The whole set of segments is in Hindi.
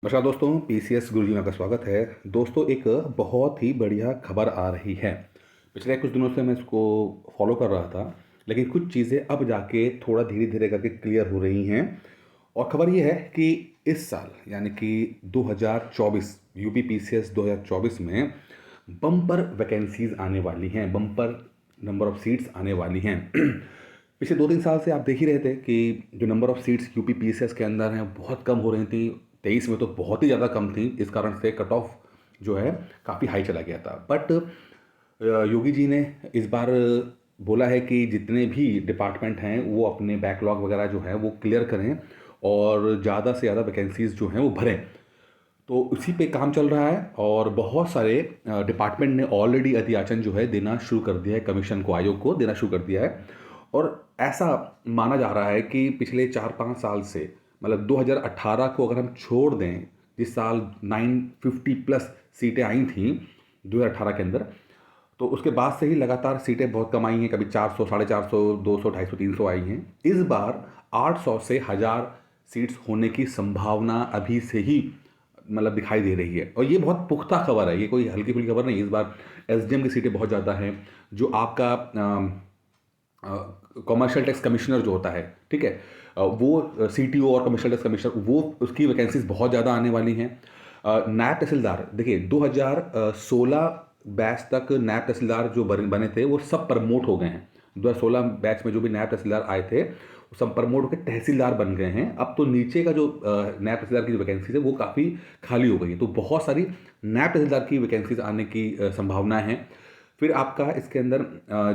नमस्कार दोस्तों, पीसीएस गुरुजी में आपका स्वागत है। दोस्तों, एक बहुत ही बढ़िया खबर आ रही है। पिछले कुछ दिनों से मैं इसको फॉलो कर रहा था, लेकिन कुछ चीज़ें अब जाके थोड़ा धीरे-धीरे करके क्लियर हो रही हैं। और खबर ये है कि इस साल यानी कि 2024 यूपी पीसीएस 2024 में बम्पर वैकेंसीज़ आने वाली हैं, बम्पर नंबर ऑफ सीट्स आने वाली हैं। पिछले 2-3 साल से आप देख ही रहे थे कि जो number of seats UP PCS के अंदर हैं बहुत कम हो रही थी। 23 में तो बहुत ही ज़्यादा कम थी, इस कारण से कट ऑफ जो है काफ़ी हाई चला गया था। बट योगी जी ने इस बार बोला है कि जितने भी डिपार्टमेंट हैं वो अपने बैकलॉग वगैरह जो है वो क्लियर करें और ज़्यादा से ज़्यादा वैकेंसीज जो हैं वो भरें। तो उसी पे काम चल रहा है और बहुत सारे डिपार्टमेंट ने ऑलरेडी अतियाचन जो है देना शुरू कर दिया है, कमीशन को, आयोग को देना शुरू कर दिया है। और ऐसा माना जा रहा है कि पिछले 4-5 साल से, मतलब 2018 को अगर हम छोड़ दें, जिस साल 950 प्लस सीटें आई थी 2018 के अंदर, तो उसके बाद से ही लगातार सीटें बहुत कम आई हैं। कभी 400, 450, 200, 250, 300 आई हैं। इस बार 800 से 1000 सीट्स होने की संभावना अभी से ही मतलब दिखाई दे रही है। और ये बहुत पुख्ता खबर है, ये कोई हल्की फुल्की खबर नहीं। इस बार एसडीएम की सीटें बहुत ज़्यादा हैं। जो आपका कमर्शियल टैक्स कमिश्नर जो होता है, ठीक है, वो सीटीओ और कमर्शियल टैक्स कमिश्नर, वो उसकी वैकेंसीज बहुत ज़्यादा आने वाली हैं। नायब तहसीलदार, देखिए 2016 बैच तक नायब तहसीलदार जो बने थे वो सब प्रमोट हो गए हैं। 2016 बैच में जो भी नायब तहसीलदार आए थे वो सब प्रमोट होकर तहसीलदार बन गए हैं। अब तो नीचे का जो नायब तहसीलदार की जो वैकेंसीज है वो काफ़ी खाली हो गई है। तो बहुत सारी नायब तहसीलदार की वैकेंसीज आने की संभावना है। फिर आपका इसके अंदर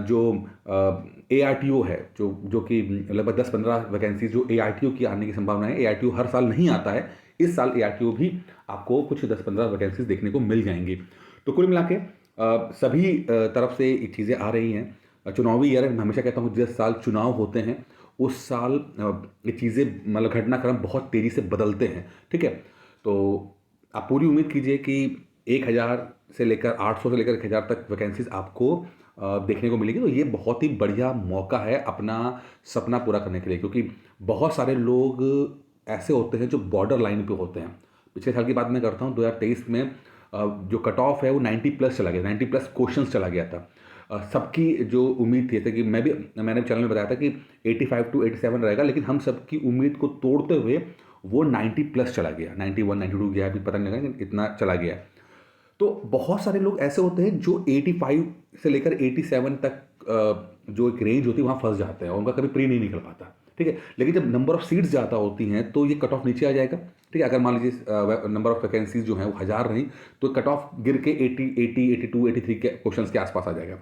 जो एआरटीओ है, जो कि लगभग 10-15 वैकेंसीज जो एआरटीओ की आने की संभावना है। एआरटीओ हर साल नहीं आता है, इस साल एआरटीओ भी आपको कुछ 10-15 वैकेंसीज देखने को मिल जाएंगी। तो कुल मिला के सभी तरफ से ये चीज़ें आ रही हैं। चुनावी ईयर, मैं हमेशा कहता हूँ जिस साल चुनाव होते हैं उस साल ये चीज़ें, मतलब घटनाक्रम बहुत तेज़ी से बदलते हैं, ठीक है। तो आप पूरी उम्मीद कीजिए कि 1000 से लेकर 800 से लेकर 1000 तक वैकेंसीज आपको देखने को मिलेगी। तो ये बहुत ही बढ़िया मौका है अपना सपना पूरा करने के लिए, क्योंकि बहुत सारे लोग ऐसे होते हैं जो बॉर्डर लाइन पे होते हैं। पिछले साल की बात मैं करता हूँ, 2023 में जो कट ऑफ है वो 90 प्लस चला गया, 90 प्लस क्वेश्चंस चला गया था। सबकी जो उम्मीद थी, जैसे कि मैंने चैनल में बताया था कि 85 to 87 रहेगा, लेकिन हम सबकी उम्मीद को तोड़ते हुए वो 90 प्लस चला गया, 91, 92 गया, अभी पता नहीं लगा, लेकिन इतना चला गया। तो बहुत सारे लोग ऐसे होते हैं जो 85 से लेकर 87 तक जो एक रेंज होती है वहाँ फंस जाते हैं और उनका कभी प्री नहीं निकल पाता, ठीक है। लेकिन जब नंबर ऑफ सीट्स ज़्यादा होती हैं तो ये कट ऑफ नीचे आ जाएगा, ठीक है। अगर मान लीजिए नंबर ऑफ वैकेंसीज जो हैं वो 1000 रहीं तो कट ऑफ गिर के 80, 82, 83 के क्वेश्चन के आसपास आ जाएगा।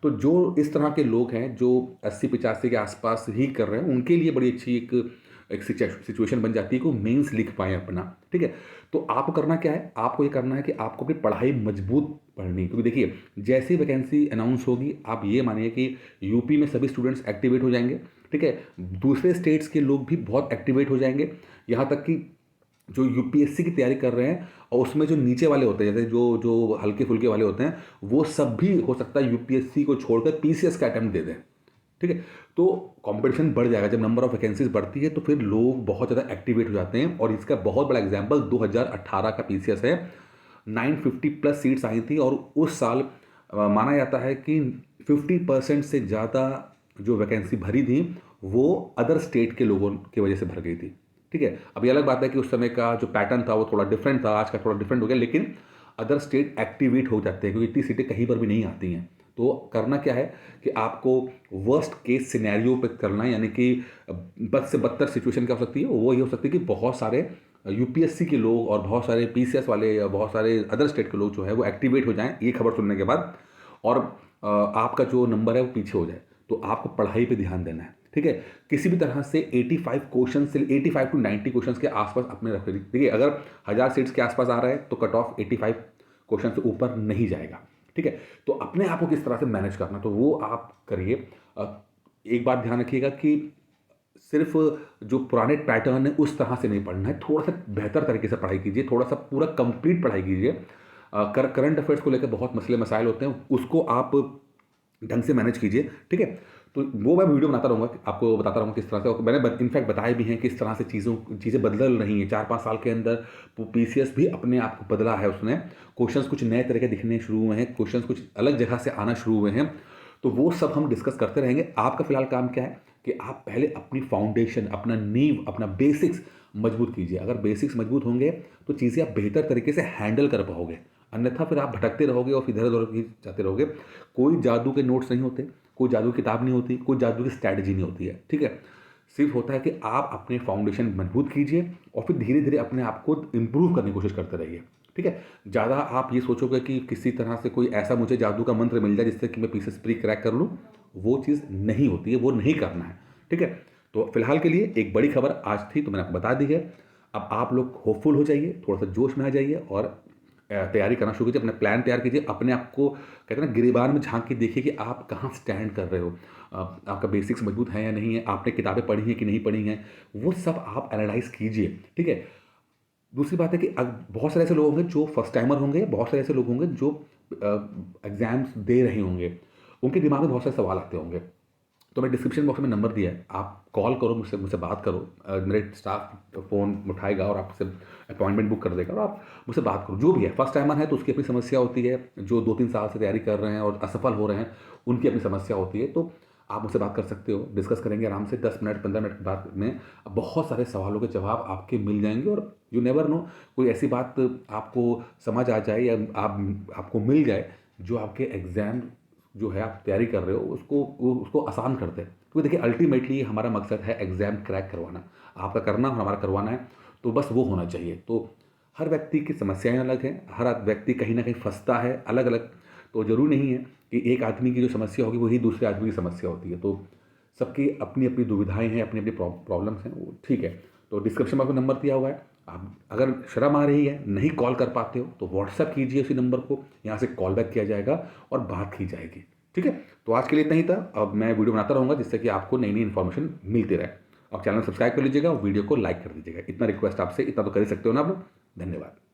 तो जो इस तरह के लोग हैं जो 80-85 के आसपास ही कर रहे हैं, उनके लिए बड़ी अच्छी एक सिचुएशन बन जाती है कि वो मेंस लिख पाएँ अपना, ठीक है। तो आपको करना क्या है, आपको ये करना है कि आपको अपनी पढ़ाई मजबूत पढ़नी है। क्योंकि देखिए, जैसे ही वैकेंसी अनाउंस होगी, आप ये मानिए कि यूपी में सभी स्टूडेंट्स एक्टिवेट हो जाएंगे, ठीक है। दूसरे स्टेट्स के लोग भी बहुत एक्टिवेट हो जाएंगे। यहाँ तक कि जो यूपीएससी की तैयारी कर रहे हैं और उसमें जो नीचे वाले होते हैं, जैसे जो जो हल्के फुल्के वाले होते हैं, वो सब भी हो सकता है यूपीएससी को छोड़कर पीसीएस का अटेम्प्ट दे दें, ठीक है। तो कंपटीशन बढ़ जाएगा। जब नंबर ऑफ वैकेंसीज बढ़ती है तो फिर लोग बहुत ज़्यादा एक्टिवेट हो जाते हैं। और इसका बहुत बड़ा एग्जांपल 2018 का पीसीएस है। 950 प्लस सीट्स आई थी और उस साल माना जाता है कि 50% से ज़्यादा जो वैकेंसी भरी थी वो अदर स्टेट के लोगों की वजह से भर गई थी, ठीक है। अब ये अलग बात है कि उस समय का जो पैटर्न था वो थोड़ा डिफरेंट था, आज का थोड़ा डिफरेंट हो गया, लेकिन अदर स्टेट एक्टिवेट हो जाते हैं क्योंकि इतनी सीटें कहीं पर भी नहीं आती हैं। तो करना क्या है कि आपको वर्स्ट केस सिनेरियो पे करना है, यानी कि बद से बदतर सिचुएशन क्या हो सकती है, वो ये हो सकती है कि बहुत सारे यूपीएससी के लोग और बहुत सारे पीसीएस वाले या बहुत सारे अदर स्टेट के लोग जो है वो एक्टिवेट हो जाएं ये खबर सुनने के बाद, और आपका जो नंबर है वो पीछे हो जाए। तो आपको पढ़ाई पे ध्यान देना है, ठीक है। किसी भी तरह से 85 क्वेश्चन से 85 to 90 क्वेश्चन के आसपास अपने रख लीजिए। देखिए, अगर 1000 सीट्स के आसपास आ रहा है तो कट ऑफ 85 क्वेश्चन से ऊपर नहीं जाएगा, ठीक है। तो अपने आप को किस तरह से मैनेज करना, तो वो आप करिए। एक बात ध्यान रखिएगा कि सिर्फ जो पुराने पैटर्न है उस तरह से नहीं पढ़ना है, थोड़ा सा बेहतर तरीके से पढ़ाई कीजिए, थोड़ा सा पूरा कंप्लीट पढ़ाई कीजिए। करंट अफेयर्स को लेकर बहुत मसले मसाइल होते हैं, उसको आप ढंग से मैनेज कीजिए, ठीक है। तो वो मैं वीडियो बनाता रहूँगा, आपको बताता रहूँगा किस तरह से। और मैंने इनफैक्ट बताए भी हैं किस तरह से चीज़ें बदल रही हैं। 4-5 साल के अंदर पीसीएस भी अपने आप को बदला है उसने। क्वेश्चंस कुछ नए तरह के दिखने शुरू हुए हैं, क्वेश्चंस कुछ अलग जगह से आना शुरू हुए हैं। तो वो सब हम डिस्कस करते रहेंगे। आपका फिलहाल काम क्या है कि आप पहले अपनी फाउंडेशन, अपना नींव, अपना बेसिक्स मजबूत कीजिए। अगर बेसिक्स मजबूत होंगे तो चीज़ें आप बेहतर तरीके से हैंडल कर पाओगे। अन्यथा फिर आप भटकते रहोगे और फिर इधर-उधर ही जाते रहोगे। कोई जादू के नोट्स नहीं होते, कोई जादू की किताब नहीं होती, कोई जादू की स्ट्रैटेजी नहीं होती है, ठीक है? सिर्फ़ होता है कि आप अपने फाउंडेशन मजबूत कीजिए और फिर धीरे-धीरे अपने आप को इम्प्रूव करने की कोशिश करते रहिए, ठीक है? ज़्यादा आप ये सोचोगे कि किसी तरह से कोई ऐसा मुझे जादू का मंत्र मिल जाए जिससे कि मैं पीसीएस प्री क्रैक कर लूँ, वो चीज़ नहीं होती है, वो नहीं करना है, ठीक है? तो फिलहाल के लिए एक बड़ी खबर आज थी तो मैंने आपको बता दी है। अब आप लोग होपफुल हो जाइए, थोड़ा-सा जोश में आ जाइए और तैयारी करना शुरू कीजिए, अपना प्लान तैयार कीजिए, अपने आप को कहते हैं ना गिरेबान में झाँक के देखिए कि आप कहाँ स्टैंड कर रहे हो। आपका बेसिक्स मजबूत है या नहीं है, आपने किताबें पढ़ी हैं कि नहीं पढ़ी हैं, वो सब आप एनालाइज़ कीजिए, ठीक है? दूसरी बात है कि बहुत सारे ऐसे लोग होंगे जो फर्स्ट टाइमर होंगे, बहुत सारे ऐसे लोग होंगे जो एग्ज़ाम्स दे रहे होंगे, उनके दिमाग में बहुत सारे सवाल आते होंगे। तो मैं डिस्क्रिप्शन बॉक्स में नंबर दिया है, आप कॉल करो, मुझसे मुझसे बात करो। मेरे स्टाफ फ़ोन उठाएगा और आपसे अपॉइंटमेंट बुक कर देगा और आप मुझसे बात करो। जो भी है, फर्स्ट टाइमर है तो उसकी अपनी समस्या होती है, जो 2-3 साल से तैयारी कर रहे हैं और असफल हो रहे हैं, उनकी अपनी समस्या होती है। तो आप मुझसे बात कर सकते हो, डिस्कस करेंगे आराम से। 10 मिनट 15 मिनट के बाद में बहुत सारे सवालों के जवाब आपके मिल जाएँगे और यू नेवर नो, कोई ऐसी बात आपको समझ आ जाए या आपको मिल जाए जो आपके एग्ज़ाम जो है आप तैयारी कर रहे हो उसको आसान कर दे। क्योंकि देखिए अल्टीमेटली हमारा मकसद है एग्ज़ाम क्रैक करवाना। आपका करना और हमारा करवाना है, तो बस वो होना चाहिए। तो हर व्यक्ति की समस्याएँ अलग हैं, हर व्यक्ति कहीं न कहीं फँसता है अलग-अलग। तो ज़रूरी नहीं है कि एक आदमी की जो समस्या होगी वही दूसरे आदमी की समस्या होती है। तो सबकी अपनी-अपनी दुविधाएँ हैं, अपनी-अपनी प्रॉब्लम्स हैं, वो ठीक है। तो डिस्क्रिप्शन में आपको नंबर दिया हुआ है। आप अगर शर्म आ रही है, नहीं कॉल कर पाते हो, तो व्हाट्सएप कीजिए उसी नंबर को, यहाँ से कॉल बैक किया जाएगा और बात की जाएगी। ठीक है? तो आज के लिए इतना ही था। अब मैं वीडियो बनाता रहूँगा जिससे कि आपको नई-नई इन्फॉर्मेशन मिलती रहे। आप चैनल सब्सक्राइब कर लीजिएगा और वीडियो को लाइक कर दीजिएगा। इतना रिक्वेस्ट आपसे, इतना तो कर ही सकते हो ना आप लोग। धन्यवाद।